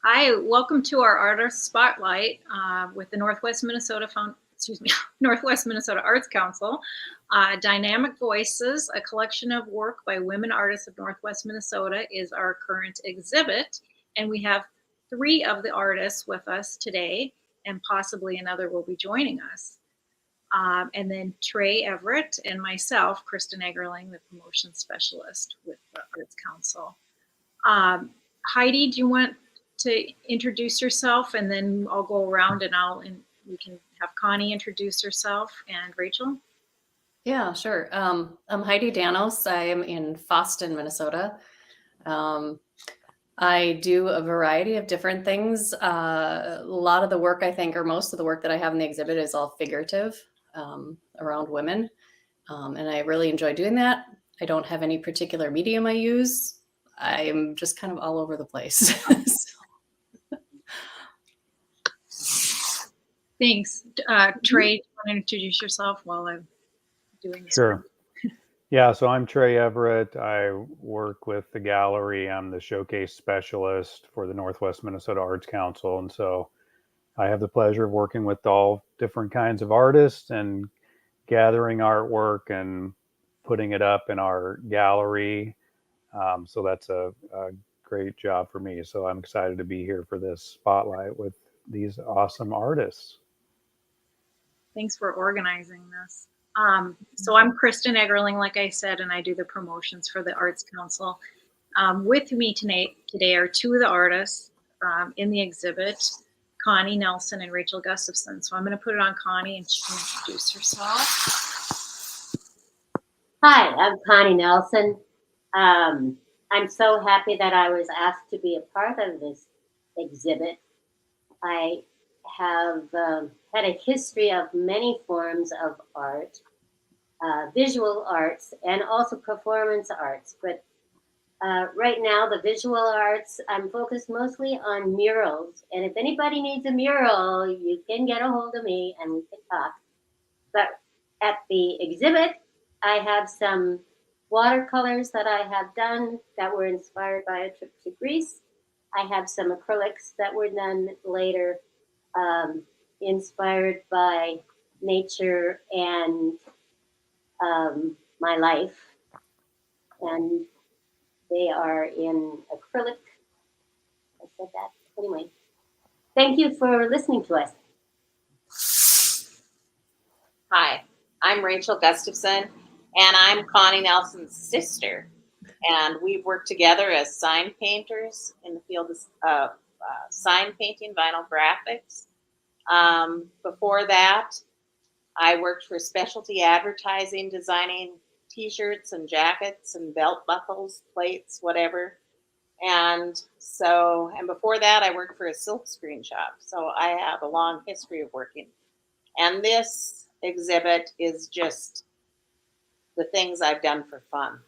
Hi, welcome to our Artist Spotlight with the Northwest Minnesota Arts Council. Dynamic Voices, a collection of work by women artists of Northwest Minnesota, is our current exhibit. And we have 3 of the artists with us today, and possibly another will be joining us. And then Trey, Everett, and myself, Kristen Eggerling, the promotion specialist with the Arts Council. Heidi, do you want to introduce yourself, and then I'll go around and we can have Connie introduce herself, and Rachel? Yeah, sure. I'm Heidi Danos. I am in Fosston, Minnesota. I do a variety of different things. A lot of the work, I think, or most of the work that I have in the exhibit is all figurative around women. And I really enjoy doing that. I don't have any particular medium I use. I'm just kind of all over the place. Thanks. Trey, do you want to introduce yourself while I'm doing this? Sure. Yeah, so I'm Trey Everett. I work with the gallery. I'm the showcase specialist for the Northwest Minnesota Arts Council. And so I have the pleasure of working with all different kinds of artists and gathering artwork and putting it up in our gallery. So that's a great job for me. So I'm excited to be here for this spotlight with these awesome artists. Thanks for organizing this. So I'm Kristen Eggerling, like I said, and I do the promotions for the Arts Council. With me today are 2 of the artists in the exhibit, Connie Nelson and Rachel Gustafson. So I'm going to put it on Connie, and she can introduce herself. Hi, I'm Connie Nelson. I'm so happy that I was asked to be a part of this exhibit. I have had a history of many forms of art, visual arts, and also performance arts. But right now, the visual arts, I'm focused mostly on murals. And if anybody needs a mural, you can get a hold of me and we can talk. But at the exhibit, I have some watercolors that I have done that were inspired by a trip to Greece. I have some acrylics that were done later, inspired by nature and my life. And they are in acrylic. I said that. Anyway, thank you for listening to us. Hi, I'm Rachel Gustafson, and I'm Connie Nelson's sister. And we've worked together as sign painters in the field of sign painting, vinyl graphics. Before that, I worked for specialty advertising, designing t-shirts and jackets and belt buckles, plates, whatever. And before that, I worked for a silk screen shop. So I have a long history of working. And this exhibit is just the things I've done for fun.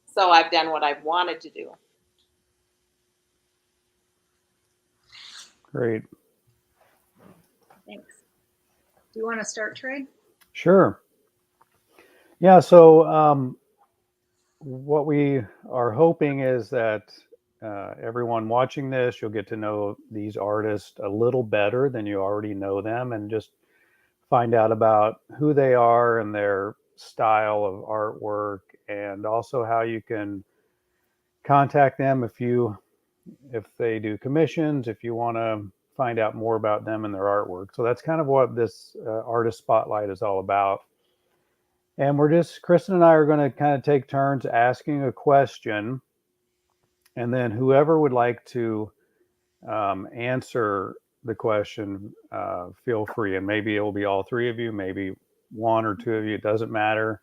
So I've done what I've wanted to do. Great. Thanks. Do you want to start, Trey? Sure. Yeah, so what we are hoping is that everyone watching this, you'll get to know these artists a little better than you already know them, and just find out about who they are and their style of artwork, and also how you can contact them if they do commissions, if you want to find out more about them and their artwork. So that's kind of what this artist spotlight is all about. And Kristen and I are going to kind of take turns asking a question, and then whoever would like to answer the question, feel free. And maybe it will be all 3 of you, maybe 1 or 2 of you, it doesn't matter.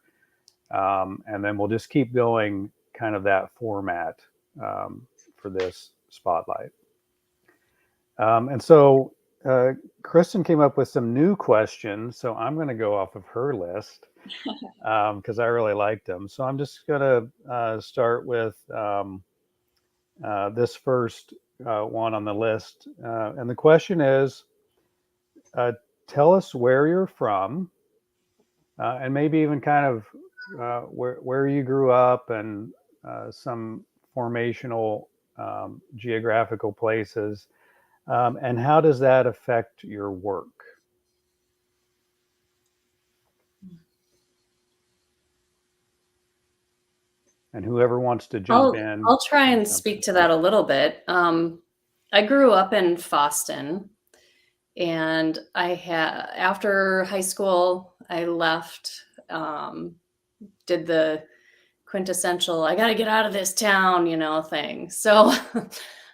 And then we'll just keep going kind of that format for this spotlight. And so Kristen came up with some new questions, so I'm going to go off of her list because I really liked them. So I'm just going to start with this first one on the list. And the question is, tell us where you're from, and maybe even kind of where you grew up, and some formational geographical places. And how does that affect your work? And whoever wants to jump in. I'll try and jump speak in. to that a little bit. I grew up in Fosston, and after high school, I left, did the quintessential, I got to get out of this town, thing. So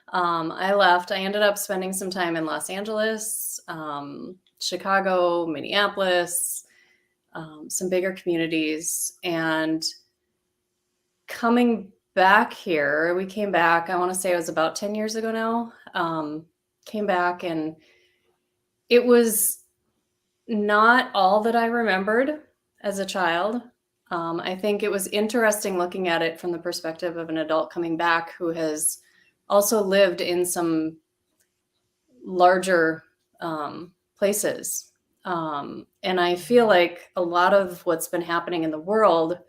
I left. I ended up spending some time in Los Angeles, Chicago, Minneapolis, some bigger communities, and coming back here, we came back, I want to say it was about 10 years ago now, came back, and it was not all that I remembered as a child. I think it was interesting looking at it from the perspective of an adult coming back who has also lived in some larger places. And I feel like a lot of what's been happening in the world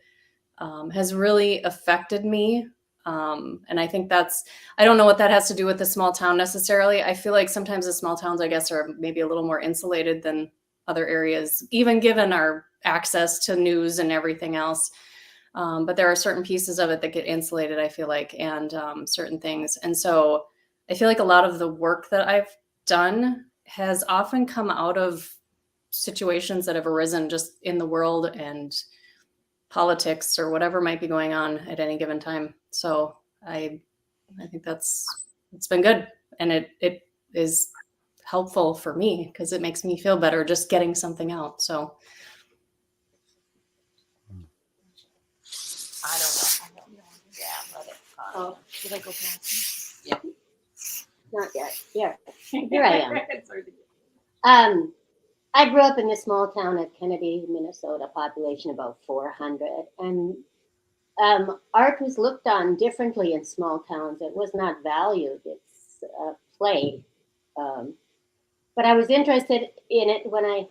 has really affected me. And I think I don't know what that has to do with the small town necessarily. I feel like sometimes the small towns, I guess, are maybe a little more insulated than other areas, even given our access to news and everything else. But there are certain pieces of it that get insulated, I feel like, and certain things. And so I feel like a lot of the work that I've done has often come out of situations that have arisen just in the world and politics or whatever might be going on at any given time. So I think it's been good, and it is helpful for me because it makes me feel better just getting something out. So I don't know. Yeah, let it. Oh, Did I go past? not yet. Here I am. I grew up in the small town of Kennedy, Minnesota, population about 400. And art was looked on differently in small towns. It was not valued. It's play. But I was interested in it when I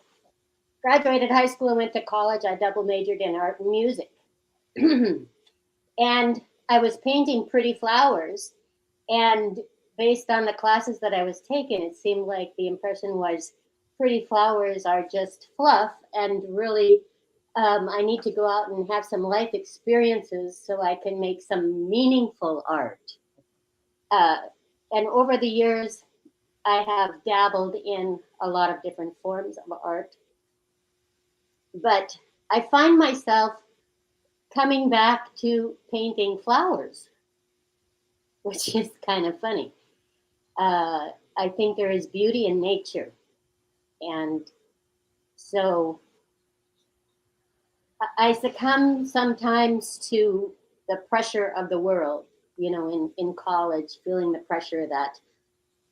graduated high school and went to college. I double majored in art and music. And I was painting pretty flowers. And based on the classes that I was taking, it seemed like the impression was pretty flowers are just fluff, and really I need to go out and have some life experiences so I can make some meaningful art. And over the years, I have dabbled in a lot of different forms of art. But I find myself coming back to painting flowers, which is kind of funny. I think there is beauty in nature. And so I succumb sometimes to the pressure of the world, in college, feeling the pressure that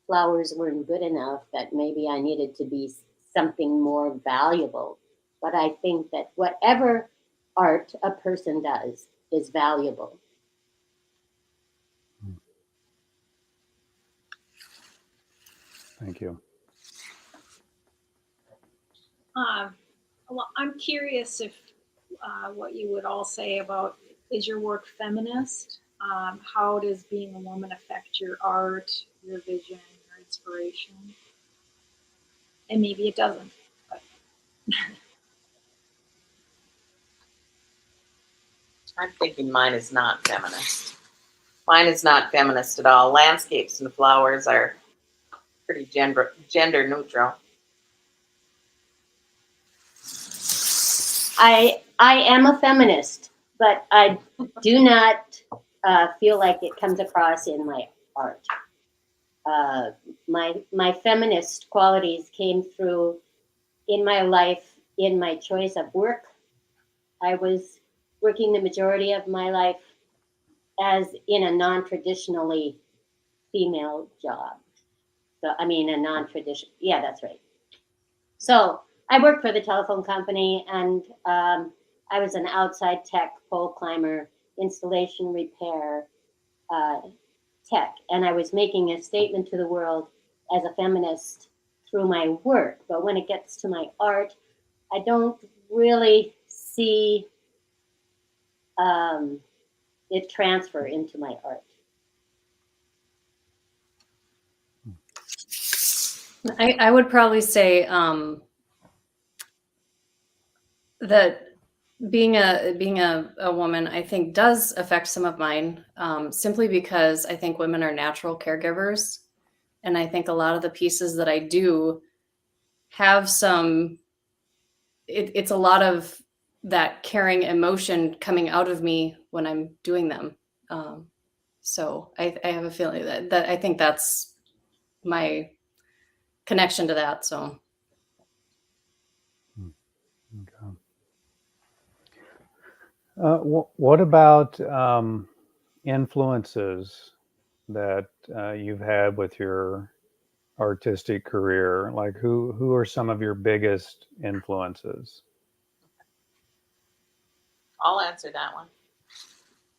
flowers weren't good enough, that maybe I needed to be something more valuable. But I think that whatever art a person does is valuable. Thank you. Well, I'm curious if what you would all say about, is your work feminist? How does being a woman affect your art, your vision, your inspiration? And maybe it doesn't. But. I'm thinking mine is not feminist. Mine is not feminist at all. Landscapes and flowers are pretty gender neutral. I am a feminist, but I do not feel like it comes across in my art. My feminist qualities came through in my life, in my choice of work. I was working the majority of my life as in a non-traditionally female job. So, I mean, a non-traditional, yeah, that's right. So I worked for the telephone company, and I was an outside tech, pole climber, installation repair tech. And I was making a statement to the world as a feminist through my work. But when it gets to my art, I don't really see it transfer into my art. I would probably say that being a woman, I think, does affect some of mine, simply because I think women are natural caregivers, and I think a lot of the pieces that I do have some. It's a lot of that caring emotion coming out of me when I'm doing them. So I have a feeling that I think that's my connection to that. So. Okay. What about influences that you've had with your artistic career? Like who are some of your biggest influences? I'll answer that one.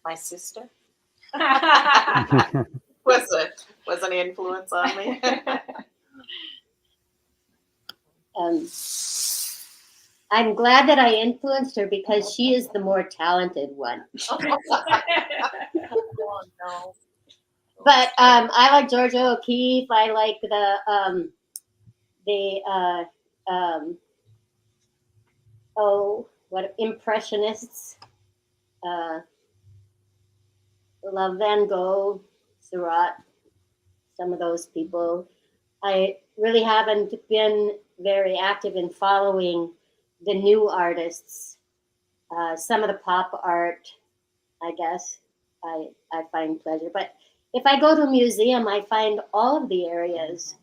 My sister was an influence on me. I'm glad that I influenced her because she is the more talented one. Oh, no. But I like Georgia O'Keeffe. I like Impressionists. Love Van Gogh, Seurat, some of those people. I really haven't been very active in following the new artists. Some of the pop art, I guess, I find pleasure. But if I go to a museum, I find all of the areas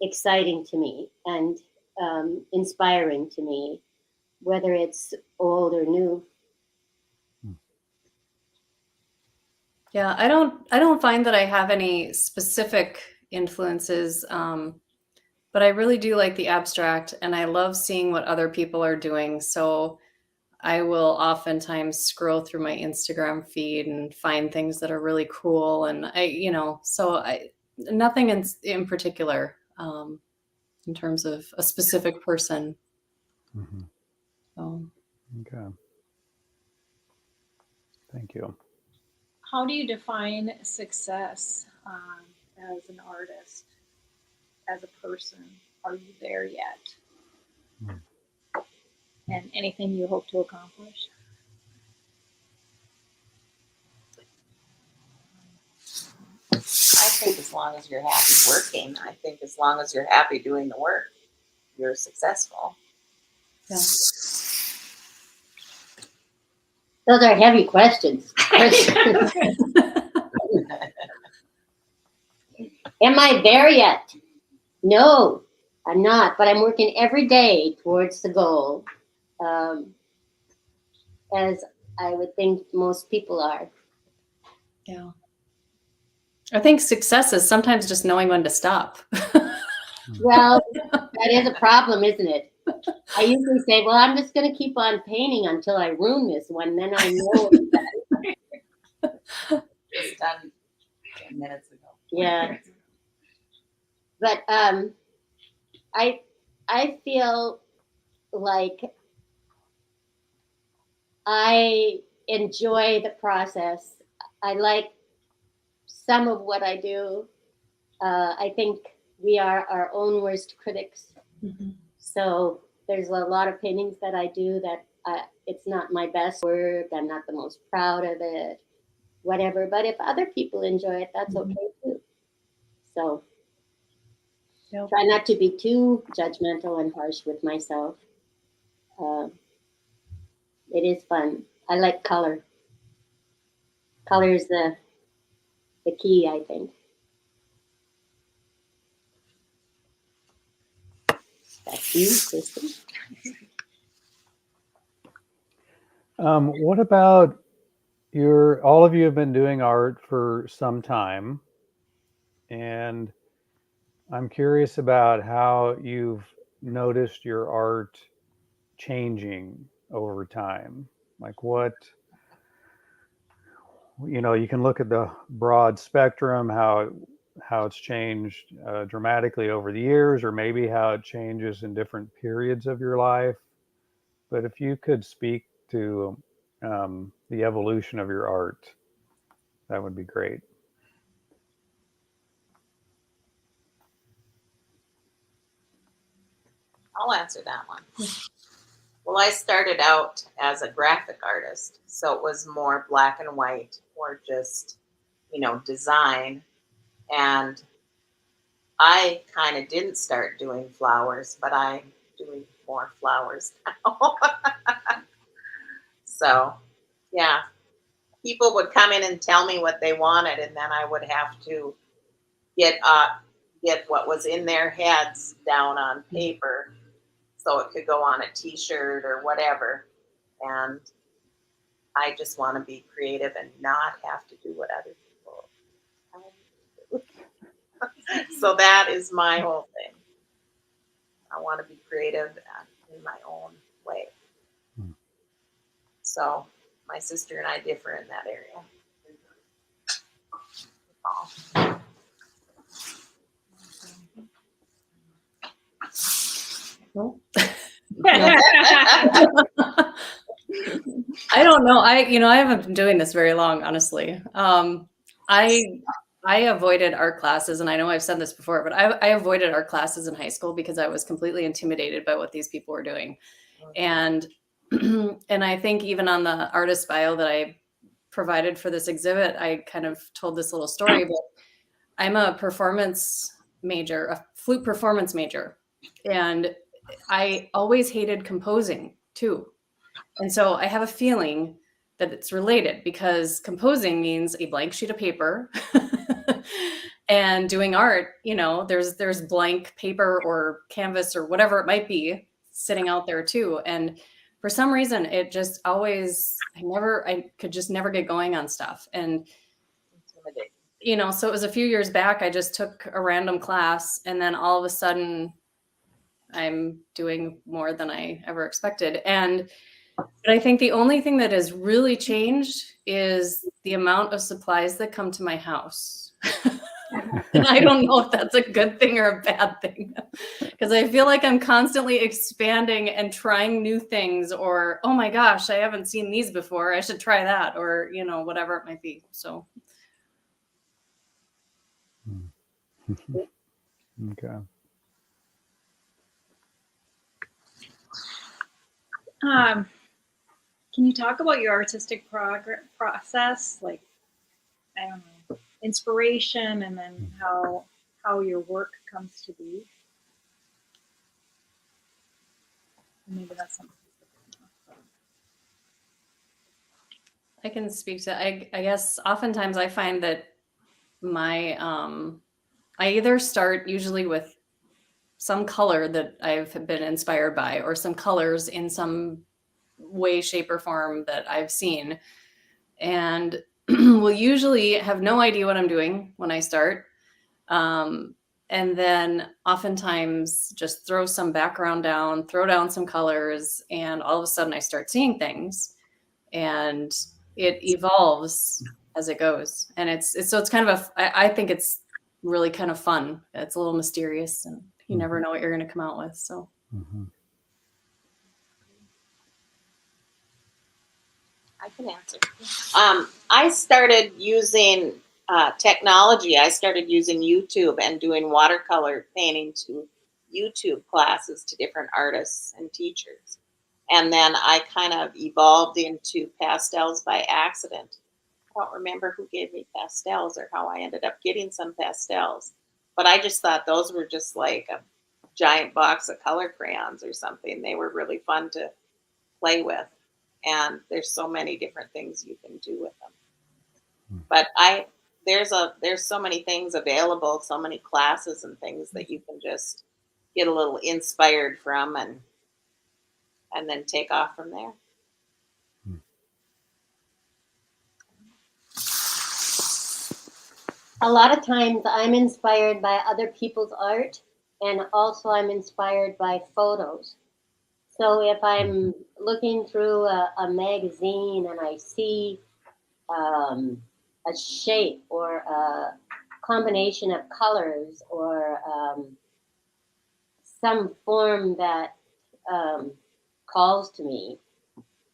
exciting to me and inspiring to me, whether it's old or new. Yeah, I don't find that I have any specific influences, but I really do like the abstract, and I love seeing what other people are doing. So I will oftentimes scroll through my Instagram feed and find things that are really cool, and nothing in particular in terms of a specific person. Mm-hmm. So. Okay. Thank you. How do you define success as an artist, as a person? Are you there yet? And anything you hope to accomplish? I think as long as you're happy working, I think as long as you're happy doing the work, you're successful. Yeah. Those are heavy questions. Am I there yet? No, I'm not, but I'm working every day towards the goal, as I would think most people are. Yeah. I think success is sometimes just knowing when to stop. Well, that is a problem, isn't it? I usually say, well, I'm just going to keep on painting until I ruin this one. Then I know it's done. It's done 10 minutes ago. Yeah. But I feel like I enjoy the process. I like some of what I do. I think we are our own worst critics. Mm-hmm. So there's a lot of paintings that I do that it's not my best work. I'm not the most proud of it, whatever. But if other people enjoy it, that's okay too. So try not to be too judgmental and harsh with myself. It is fun. I like color. Color is the key, I think. Back to you, Kristen. What about all of you have been doing art for some time, and I'm curious about how you've noticed your art changing over time. Like you can look at the broad spectrum, how it's changed dramatically over the years, or maybe how it changes in different periods of your life. But if you could speak to the evolution of your art, that would be great. I'll answer that one. Well, I started out as a graphic artist, so it was more black and white or just, design. And I kind of didn't start doing flowers, but I'm doing more flowers now. So, yeah, people would come in and tell me what they wanted, and then I would have to get what was in their heads down on paper so it could go on a t-shirt or whatever. And I just want to be creative and not have to do what other people tell me to do. So that is my whole thing. I want to be creative in my own way. So my sister and I differ in that area. I don't know. I haven't been doing this very long, honestly. I avoided art classes, and I know I've said this before, but I avoided art classes in high school because I was completely intimidated by what these people were doing. And and I think even on the artist bio that I provided for this exhibit, I kind of told this little story, but I'm a performance major, a flute performance major, and I always hated composing too. And so I have a feeling that it's related because composing means a blank sheet of paper and doing art, there's blank paper or canvas or whatever it might be sitting out there too. And for some reason, it just always, I could just never get going on stuff. And, so it was a few years back, I just took a random class, and then all of a sudden I'm doing more than I ever expected. But I think the only thing that has really changed is the amount of supplies that come to my house. And I don't know if that's a good thing or a bad thing, because I feel like I'm constantly expanding and trying new things, or, oh my gosh, I haven't seen these before, I should try that, or, whatever it might be. So. Okay. Can you talk about your artistic process, like, I don't know, inspiration, and then how your work comes to be? Maybe that's something. I can speak to, I guess oftentimes I find that my, I either start usually with some color that I've been inspired by, or some colors in some way, shape, or form that I've seen, and will usually have no idea what I'm doing when I start. And then oftentimes just throw some background down, throw down some colors, and all of a sudden I start seeing things, and it evolves as it goes. And it's kind of I think it's really kind of fun. It's a little mysterious, and you never know what you're going to come out with. So. I can answer. I started using technology. I started using YouTube and doing watercolor painting to YouTube classes to different artists and teachers. And then I kind of evolved into pastels by accident. I don't remember who gave me pastels or how I ended up getting some pastels, but I just thought those were just like a giant box of color crayons or something. They were really fun to play with. And there's so many different things you can do with them. But there's so many things available, so many classes and things that you can just get a little inspired from and then take off from there. A lot of times I'm inspired by other people's art, and also I'm inspired by photos. So if I'm looking through a magazine and I see a shape or a combination of colors or some form that calls to me,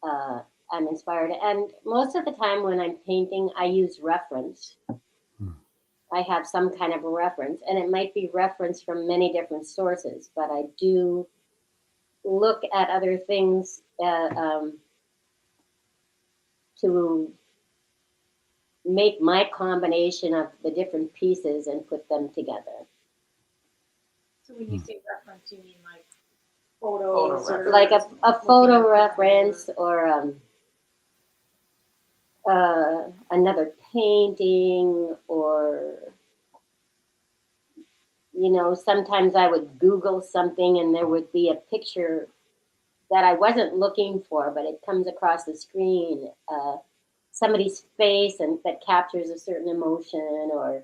I'm inspired. And most of the time when I'm painting, I use reference. I have some kind of a reference, and it might be reference from many different sources, but I do look at other things to make my combination of the different pieces and put them together. So when you say reference, you mean like photos? Or Like a photo reference or another painting, or, you know, sometimes I would Google something and there would be a picture that I wasn't looking for, but it comes across the screen, somebody's face and that captures a certain emotion, or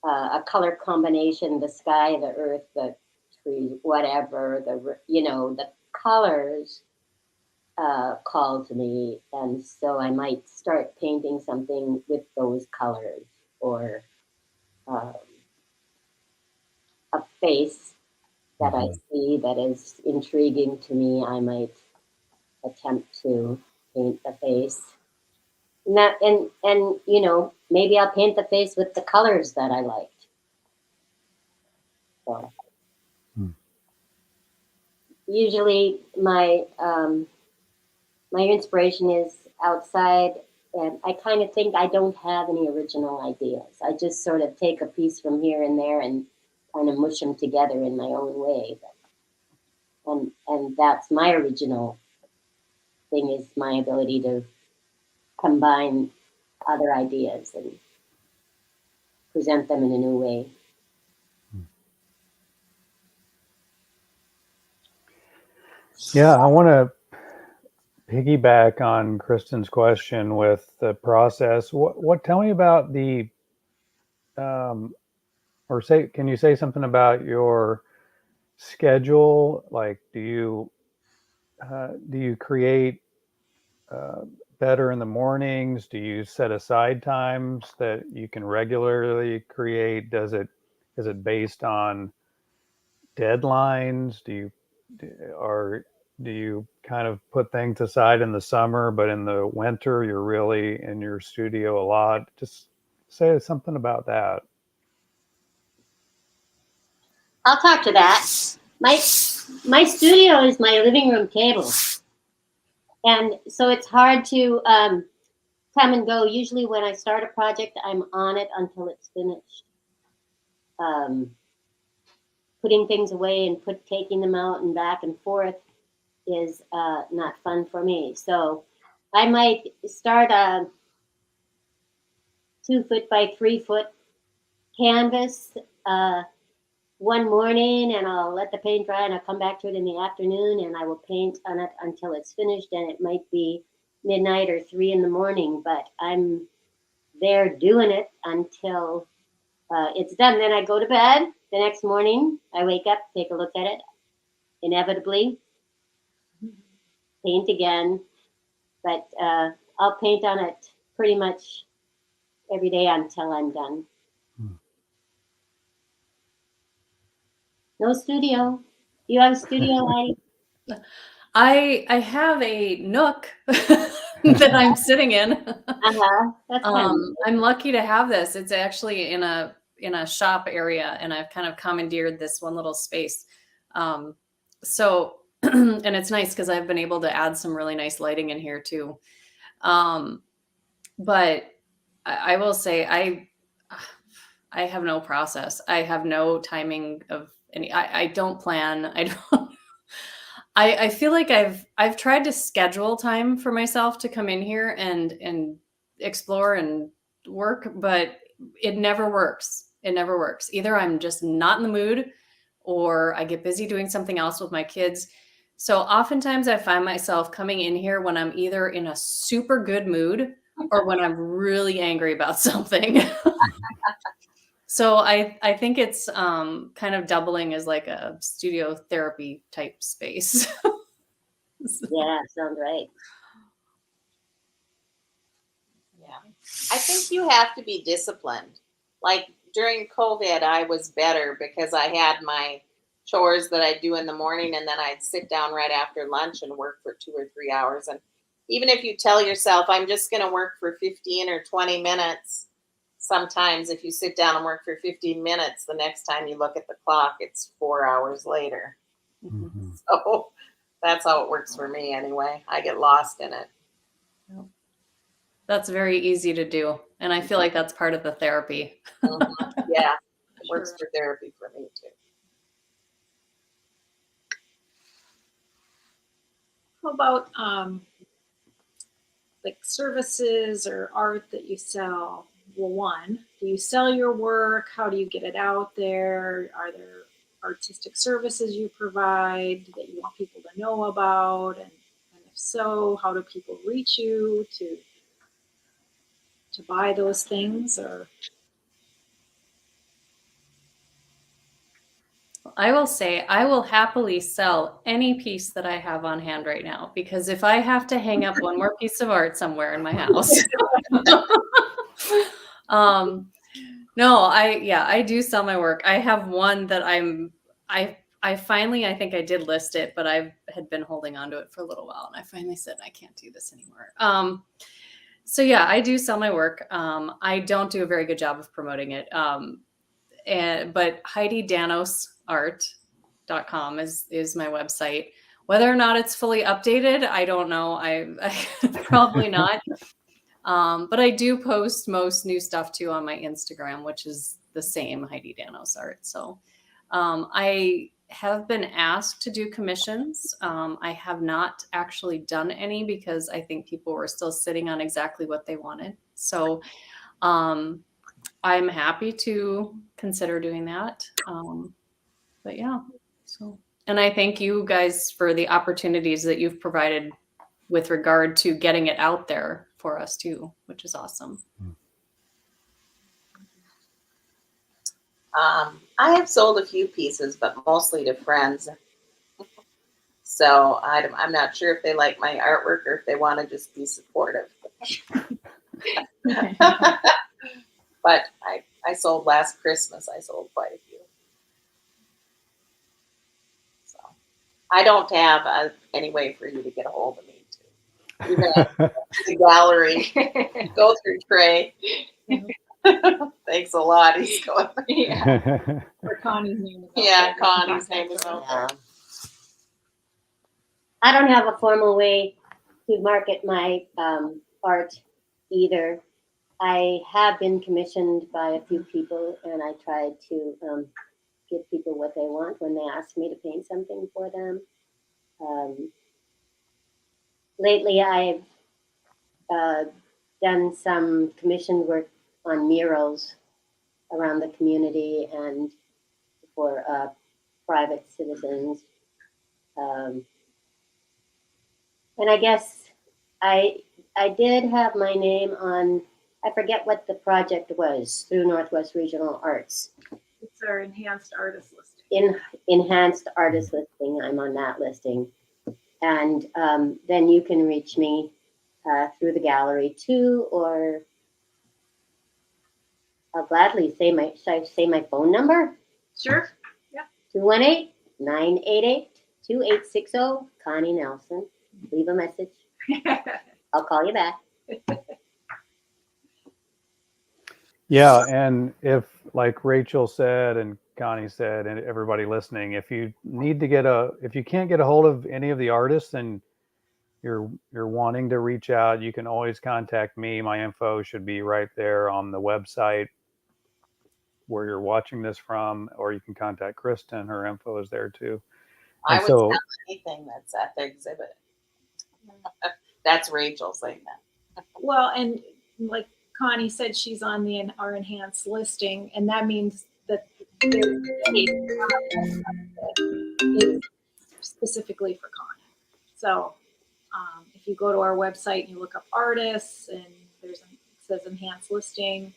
a color combination, the sky, the earth, the tree, whatever, the colors call to me. And so I might start painting something with those colors, or a face that I see that is intriguing to me. I might attempt to paint the face. And you know, maybe I'll paint the face with the colors that I liked. So usually my my inspiration is outside, and I kind of think I don't have any original ideas. I just sort of take a piece from here and there and kind of mush them together in my own way. And that's my original thing, is my ability to combine other ideas and present them in a new way. Yeah, I want to piggyback on Kristen's question with the process. Tell me about the, can you say something about your schedule? Like, do you create better in the mornings? Do you set aside times that you can regularly create? Is it based on deadlines? Do you kind of put things aside in the summer, but in the winter you're really in your studio a lot? Just say something about that. I'll talk to that. My studio is my living room table, and so it's hard to come and go. Usually, when I start a project, I'm on it until it's finished. Putting things away and taking them out and back and forth is not fun for me. So I might start a 2 foot by 3 foot canvas one morning, and I'll let the paint dry, and I'll come back to it in the afternoon, and I will paint on it until it's finished. And it might be midnight or 3 in the morning, but I'm there doing it until it's done. Then I go to bed. The next morning, I wake up, take a look at it, inevitably paint again. But I'll paint on it pretty much every day until I'm done. No studio. Do you have a studio, Heidi? I have a nook that I'm sitting in. That's fun. I'm lucky to have this. It's actually in a shop area, and I've kind of commandeered this one little space. So and it's nice because I've been able to add some really nice lighting in here too. But I will say I have no process. I have no timing of any. I don't plan. I don't. I feel like I've tried to schedule time for myself to come in here and explore and work, but it never works. It never works. Either I'm just not in the mood, or I get busy doing something else with my kids. So oftentimes I find myself coming in here when I'm either in a super good mood or when I'm really angry about something. So I think it's kind of doubling as like a studio therapy type space. Yeah, sounds right. Yeah. I think you have to be disciplined. Like during COVID, I was better because I had my chores that I do in the morning, and then I'd sit down right after lunch and work for 2 or 3 hours. And even if you tell yourself, I'm just going to work for 15 or 20 minutes, sometimes if you sit down and work for 15 minutes, the next time you look at the clock, it's 4 hours later. Mm-hmm. So That's how it works for me anyway. I get lost in it. That's very easy to do. And I feel like that's part of the therapy. Yeah, it works for therapy for me too. How about like services or art that you sell? Well, one, do you sell your work? How do you get it out there? Are there artistic services you provide that you want people to know about? And if so, how do people reach you to buy those things? Or I will say I will happily sell any piece that I have on hand right now, because if I have to hang up one more piece of art somewhere in my house. No, I do sell my work. I have one that I finally, I think I did list it, but I had been holding on to it for a little while, and I finally said I can't do this anymore. So yeah, I do sell my work. I don't do a very good job of promoting it. But Heidi Danos art.com is my website. Whether or not it's fully updated, I don't know. I probably not. But I do post most new stuff too on my Instagram, which is the same Heidi Danos art. So I have been asked to do commissions. I have not actually done any because I think people were still sitting on exactly what they wanted. So I'm happy to consider doing that. But yeah, so, and I thank you guys for the opportunities that you've provided with regard to getting it out there for us too, which is awesome. I have sold a few pieces, but mostly to friends. So I'm not sure if they like my artwork or if they want to just be supportive. But I sold last Christmas. I sold quite a few. So I don't have any way for you to get a hold of me too. Even at the gallery, go through Trey. Thanks a lot. He's going. yeah, or Connie's name is Yeah, Connie's name is out there. I don't have a formal way to market my art either. I have been commissioned by a few people, and I try to give people what they want when they ask me to paint something for them. Lately, I've done some commissioned work on murals around the community and for private citizens. And I guess I did have my name on, I forget what the project was, through Northwest Regional Arts. It's our enhanced artist listing. Enhanced artist listing, I'm on that listing. And then you can reach me through the gallery too, or I'll gladly say should I say my phone number? Sure. Yeah. 218-988-2860, Connie Nelson. Leave a message. I'll call you back. Yeah, and if, like Rachel said and Connie said, and everybody listening, if you can't get a hold of any of the artists and you're wanting to reach out, you can always contact me. My info should be right there on the website where you're watching this from, or you can contact Kristen. Her info is there too. I And would so, sell anything that's at the exhibit. That's Rachel saying that. Well, and like Connie said, she's on our enhanced listing, and that means that there's is specifically for Connie. So if you go to our website and you look up artists, and it says enhanced listing,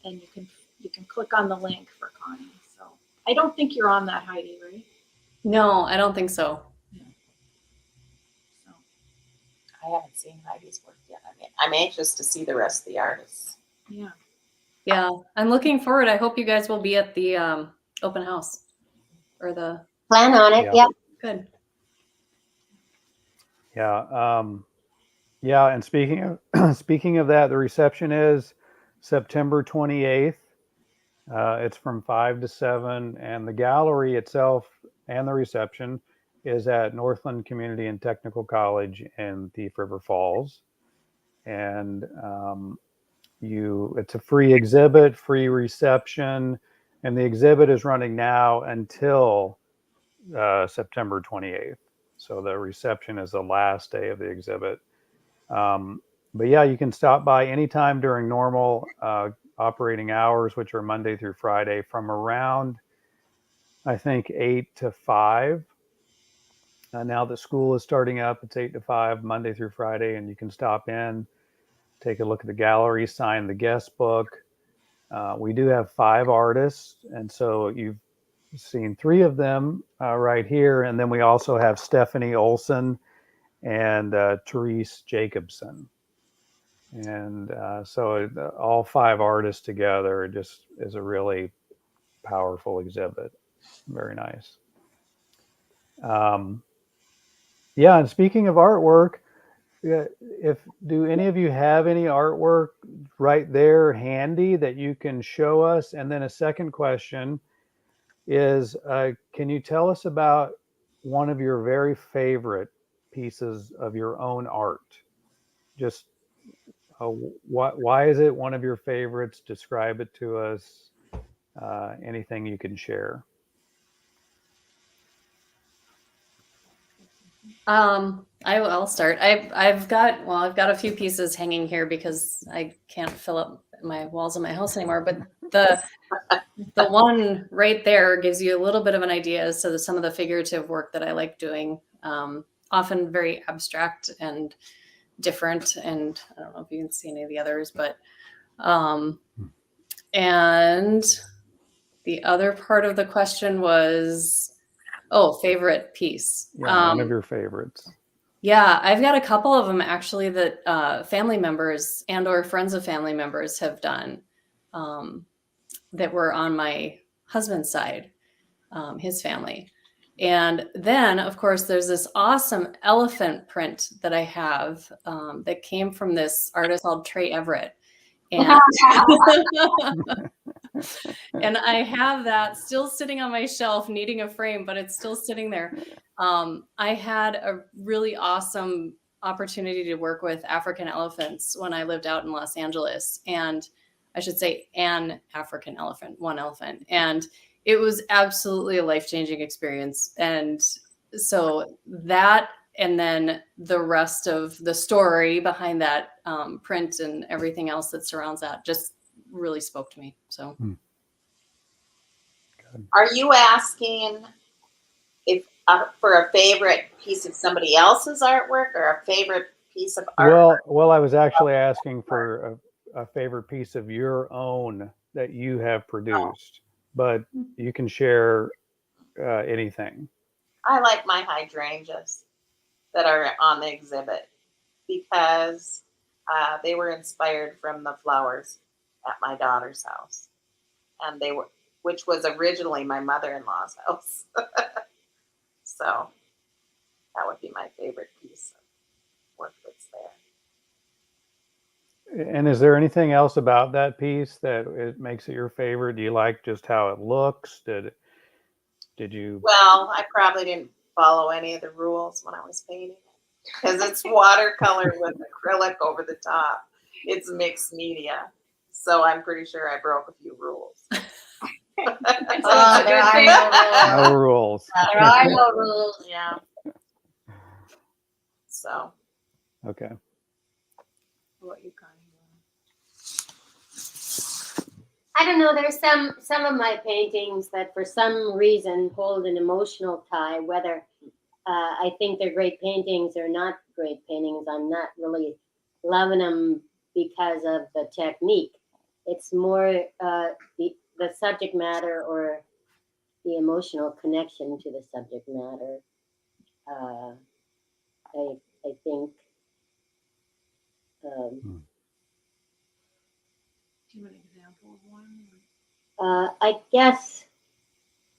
and you can click on the link for Connie. So I don't think you're on that, Heidi, right? No, I don't think so. So I haven't seen Heidi's work yet. I'm anxious to see the rest of the artists. yeah. Yeah, I'm looking forward. I hope you guys will be at the open house or the. Plan on it. Yeah. Yep. Good. yeah. Yeah, and speaking of that, the reception is September 28th. It's from 5 to 7, and the gallery itself and the reception is at Northland Community and Technical College in Thief River Falls. And it's a free exhibit, free reception, and the exhibit is running now until September 28th. So the reception is the last day of the exhibit. But yeah, you can stop by anytime during normal operating hours, which are Monday through Friday, from around, I think, 8 to 5. Now that school is starting up, it's 8 to 5, Monday through Friday, and you can stop in, take a look at the gallery, sign the guest book. We do have 5 artists, and so you've seen 3 of them right here. And then we also have Stephanie Olson and Therese Jacobson. And so all 5 artists together just is a really powerful exhibit. Very nice. Yeah, and speaking of artwork, do any of you have any artwork right there handy that you can show us? And then a second question is, can you tell us about one of your very favorite pieces of your own art? Just why is it one of your favorites? Describe it to us. Anything you can share. I'll start. I've got a few pieces hanging here because I can't fill up my walls of my house anymore. But the one right there gives you a little bit of an idea as to some of the figurative work that I like doing. Often very abstract and different. And I don't know if you can see any of the others, but and the other part of the question was, favorite piece. Yeah, one of your favorites. Yeah, I've got a couple of them actually that family members and or friends of family members have done that were on my husband's side, his family. And then, of course, there's this awesome elephant print that I have that came from this artist called Trey Everett. And and I have that still sitting on my shelf, needing a frame, but it's still sitting there. I had a really awesome opportunity to work with African elephants when I lived out in Los Angeles. And I should say an African elephant, one elephant. And it was absolutely a life-changing experience. And so that, and then the rest of the story behind that print and everything else that surrounds that just really spoke to me. So. Are you asking if for a favorite piece of somebody else's artwork or a favorite piece of art? Well, I was actually asking for a favorite piece of your own that you have produced, but you can share anything. I like my hydrangeas that are on the exhibit because they were inspired from the flowers at my daughter's house, and which was originally my mother-in-law's house. So that would be my favorite piece of work that's there. And is there anything else about that piece that it makes it your favorite? Do you like just how it looks? Did you? Well, I probably didn't follow any of the rules when I was painting it because it's watercolor with acrylic over the top. It's mixed media. So I'm pretty sure I broke a few rules. There are no rules. No rules. There are no rules. Yeah. So. Okay. What you Connie? I don't know. There's some of my paintings that for some reason hold an emotional tie, whether I think they're great paintings or not great paintings. I'm not really loving them because of the technique. It's more the subject matter or the emotional connection to the subject matter. I think. Do you have an example of one? I guess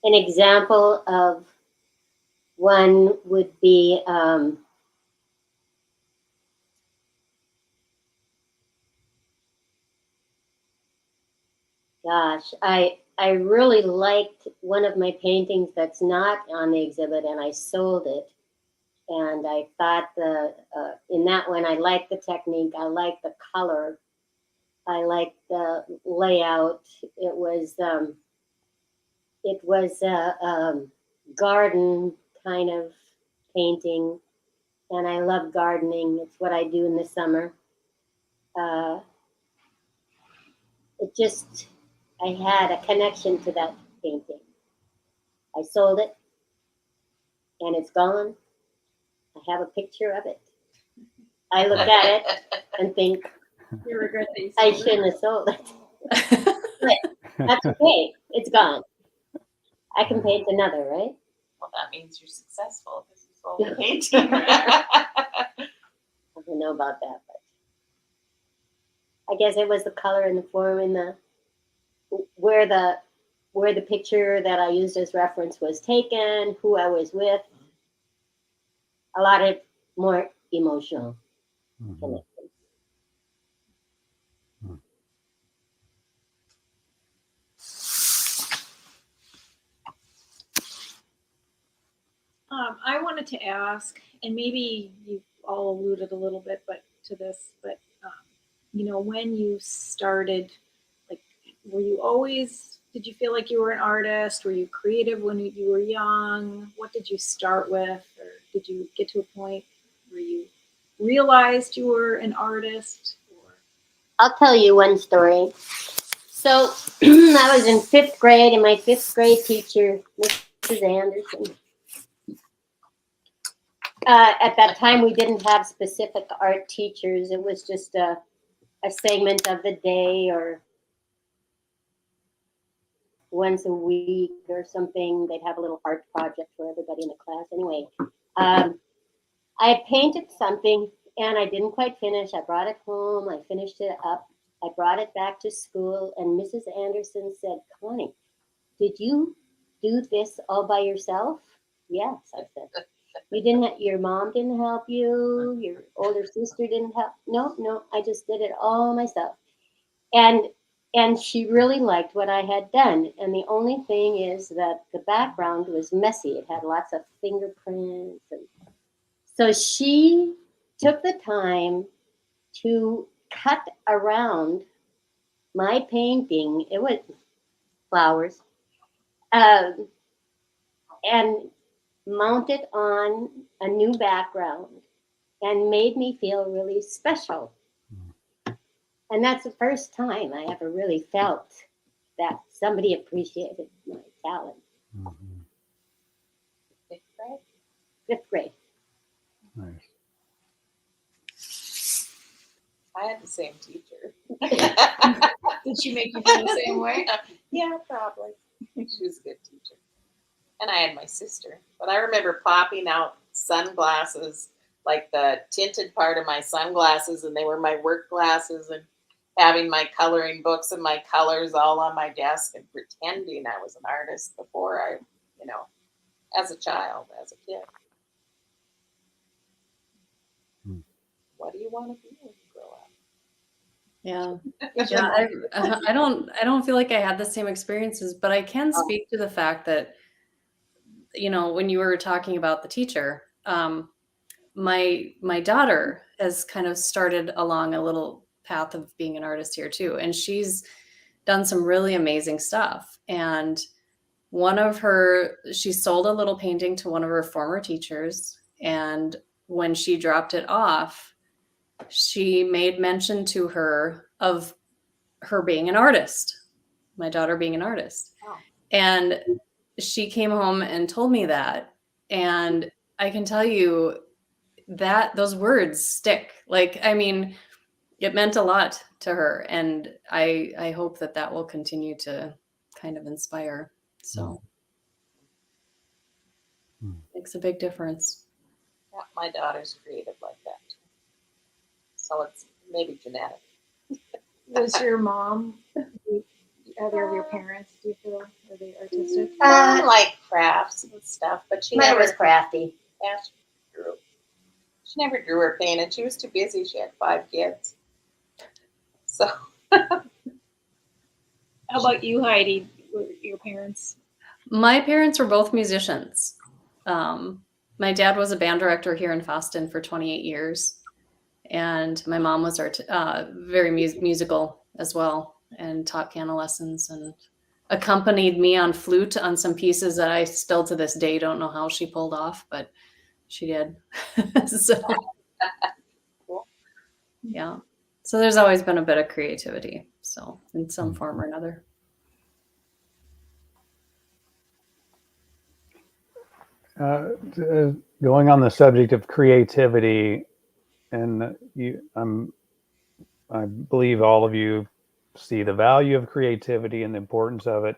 an example of one would be gosh, I really liked one of my paintings that's not on the exhibit, and I sold it. And I thought in that one, I liked the technique, I liked the color, I liked the layout. It was a garden kind of painting, and I love gardening. It's what I do in the summer. I had a connection to that painting. I sold it, and it's gone. I have a picture of it. I look at it and think, You regret that you I sold it? shouldn't have sold it. But that's okay. It's gone. I can paint another, right? Well, that means you're successful because you sold the painting. I don't know about that, but I guess it was the color and the form and the where the picture that I used as reference was taken, who I was with. A lot of more emotional connection. I wanted to ask, and maybe you all alluded a little bit, to this, but when you started, like, were you always? Did you feel like you were an artist? Were you creative when you were young? What did you start with, or did you get to a point where you realized you were an artist? Or I'll tell you one story. So I was in 5th grade, and my 5th grade teacher, Mrs. Anderson, at that time we didn't have specific art teachers. It was just a segment of the day, or once a week or something. They'd have a little art project for everybody in the class. Anyway, I had painted something, and I didn't quite finish. I brought it home. I finished it up. I brought it back to school, and Mrs. Anderson said, "Connie, did you do this all by yourself?" "Yes," I said. "You didn't your mom didn't help you? Your older sister didn't help?" No, I just did it all myself." And she really liked what I had done. And the only thing is that the background was messy. It had lots of fingerprints. And so she took the time to cut around my painting. It was flowers. And mount it on a new background and made me feel really special. And that's the first time I ever really felt that somebody appreciated my talent. 5th grade? 5th grade. Nice. I had the same teacher. did she make you feel the same way? Yeah, probably. She was a good teacher. And I had my sister. But I remember popping out sunglasses, like the tinted part of my sunglasses, and they were my work glasses, and having my coloring books and my colors all on my desk and pretending I was an artist before I, as a child, as a kid. What do you want to be when you grow up? Yeah, I don't feel like I had the same experiences, but I can speak to the fact that, when you were talking about the teacher, my daughter has kind of started along a little path of being an artist here too, and she's done some really amazing stuff. And she sold a little painting to one of her former teachers, and when she dropped it off, she made mention to her of her being an artist, my daughter being an artist. Oh. And she came home and told me that. And I can tell you that those words stick. Like, I mean, it meant a lot to her. And I hope that will continue to kind of inspire. So makes a big difference. Yeah, my daughter's creative like that. So it's maybe genetic. Was your mom, either of your parents, do you feel, are they artistic? Like crafts and stuff, but she Mine never was crafty. Yeah, she never drew or painted. She was too busy. She had 5 kids. So How about you, Heidi? were your parents? My parents were both musicians. My dad was a band director here in Fosston for 28 years. And my mom was very musical as well, and taught piano lessons and accompanied me on flute on some pieces that I still to this day don't know how she pulled off, but she did. So, Cool. yeah. So there's always been a bit of creativity, so in some form or another. Going on the subject of creativity, and I believe all of you see the value of creativity and the importance of it.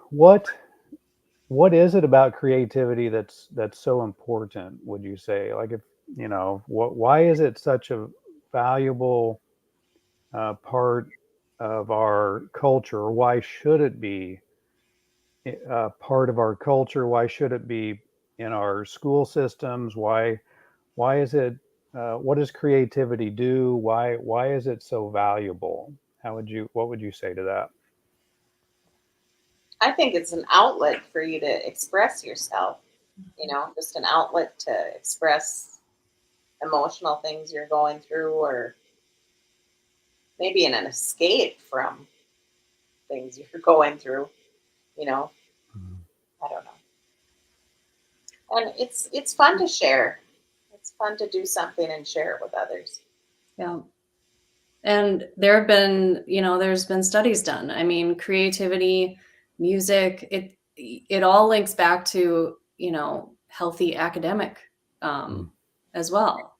What is it about creativity that's so important, would you say? Like, if why is it such a valuable part of our culture? Or why should it be part of our culture? Why should it be in our school systems? Why is it? What does creativity do? Why is it so valuable? What would you say to that? I think it's an outlet for you to express yourself, just an outlet to express emotional things you're going through, or maybe an escape from things you're going through, I don't know. And it's fun to share. It's fun to do something and share it with others. Yeah. And there's been studies done. I mean, creativity, music, it all links back to, healthy academic as well.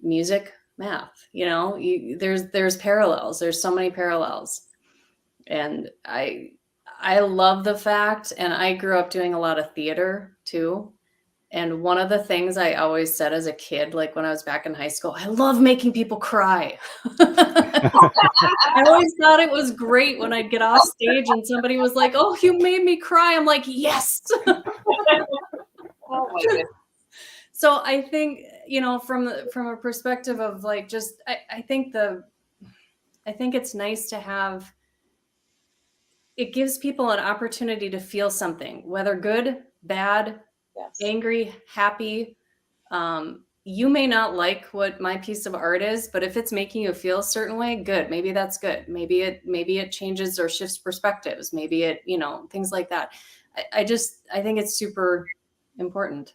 Music, math, there's parallels. There's so many parallels. And I love the fact, and I grew up doing a lot of theater too. And one of the things I always said as a kid, like when I was back in high school, I love making people cry. I always thought it was great when I'd get off stage and somebody was like, "Oh, you made me cry." I'm like, "Yes." Oh my goodness. So I think, from a perspective of like, just, I think it's nice to have, it gives people an opportunity to feel something, whether good, bad, Yes. angry, happy. You may not like what my piece of art is, but if it's making you feel a certain way, good. Maybe that's good. Maybe it changes or shifts perspectives. Maybe it, things like that. I think it's super important.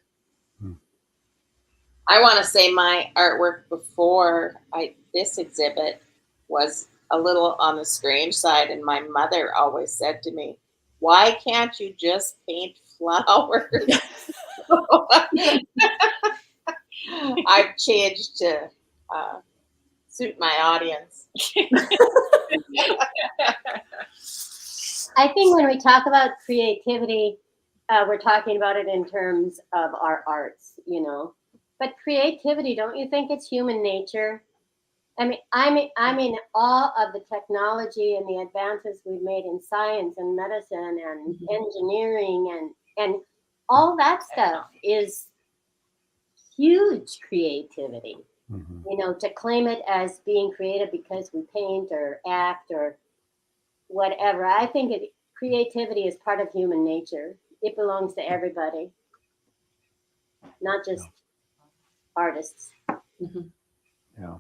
I want to say my artwork before this exhibit was a little on the strange side, and my mother always said to me, "Why can't you just paint flowers?" I've changed to suit my audience. I think when we talk about creativity, we're talking about it in terms of our arts, But creativity, don't you think it's human nature? I mean, I'm in awe of the technology and the advances we've made in science and medicine and engineering and all that stuff is huge creativity. To claim it as being creative because we paint or act or whatever. I think creativity is part of human nature. It belongs to everybody, not just artists. Mm-hmm. Yeah.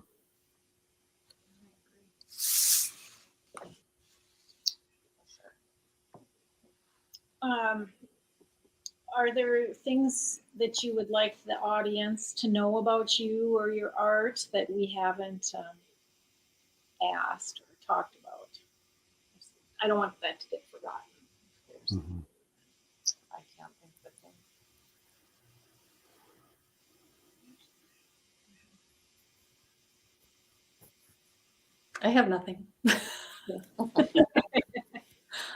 Are there things that you would like the audience to know about you or your art that we haven't asked or talked about? I don't want that to get forgotten. I can't think of a thing. I have nothing.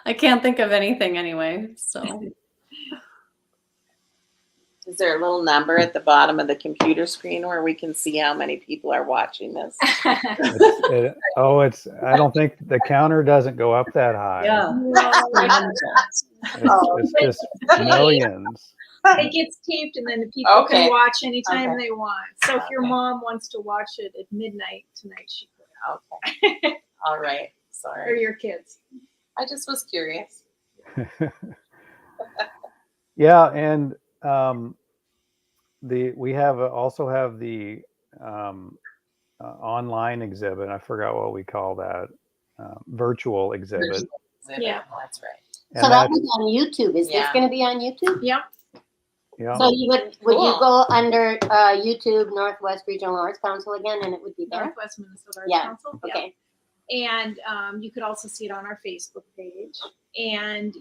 I can't think of anything anyway. So, is there a little number at the bottom of the computer screen where we can see how many people are watching this? I don't think the counter doesn't go up that high. yeah. It's just millions. It gets taped, and then the people can watch anytime they want. So if your mom wants to watch it at midnight tonight, she could. Okay. All right. Or Sorry. your kids? I just was curious. Yeah, and we also have the online exhibit. I forgot what we call that, virtual exhibit. Exhibit. Yeah. Oh, that's right. And So that that, was on YouTube. Is this Yeah. going to be on YouTube? Yep. yeah, So you would you Cool. go under YouTube Northwest Regional Arts Council again, and it would be there? Northwest Minnesota Arts Yeah. Council. Yeah. Okay. And you could also see it on our Facebook page, and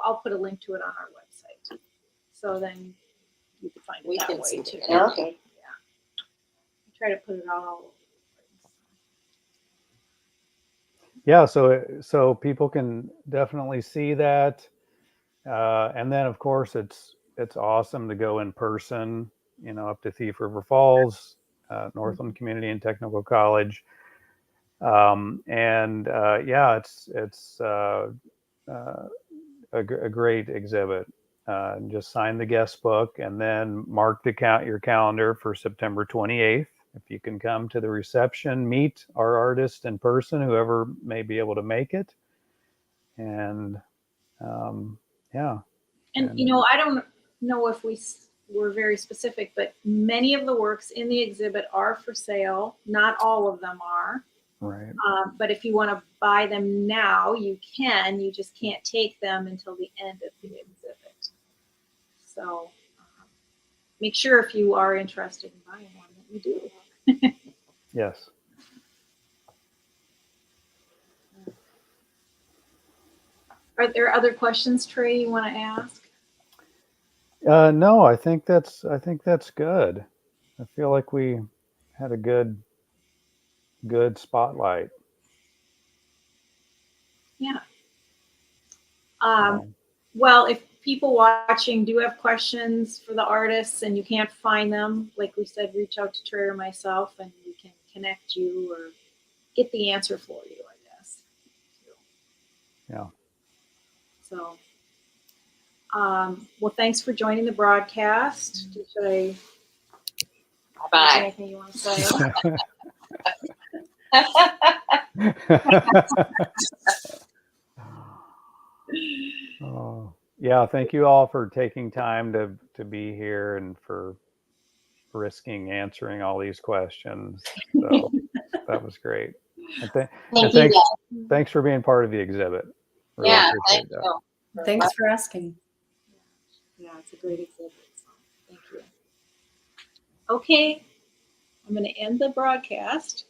I'll put a link to it on our website. So then you can find it We that can way see too. it. Okay. I try to put it all over the place. yeah. So people can definitely see that, and then of course it's awesome to go in person. Up to Thief River Falls, Northland Community and Technical College. And yeah, it's a great exhibit. Just sign the guest book and then mark your calendar for September 28th. If you can come to the reception, meet our artist in person, whoever may be able to make it. And yeah. And I don't know if were very specific, but many of the works in the exhibit are for sale. Not all of them are. Right. But if you want to buy them now, you can. You just can't take them until the end of the exhibit. So make sure if you are interested in buying one that you do. Yes. Are there other questions, Trey, you want to ask? No, I think that's good. I feel like we had a good spotlight. Yeah. So, Well, if people watching do have questions for the artists and you can't find them, like we said, reach out to Trey or myself and we can connect you or get the answer for you, I guess. yeah. So, well, thanks for joining the broadcast. Should I Bye. anything you want to say? Oh, yeah. Thank you all for taking time to be here and for risking answering all these questions. So that was great. And, Thank and you. thanks for being part of the exhibit. Really Yeah, appreciate thank that. you. Thanks for asking. Yeah, it's a great exhibit. So thank you. Okay, I'm going to end the broadcast.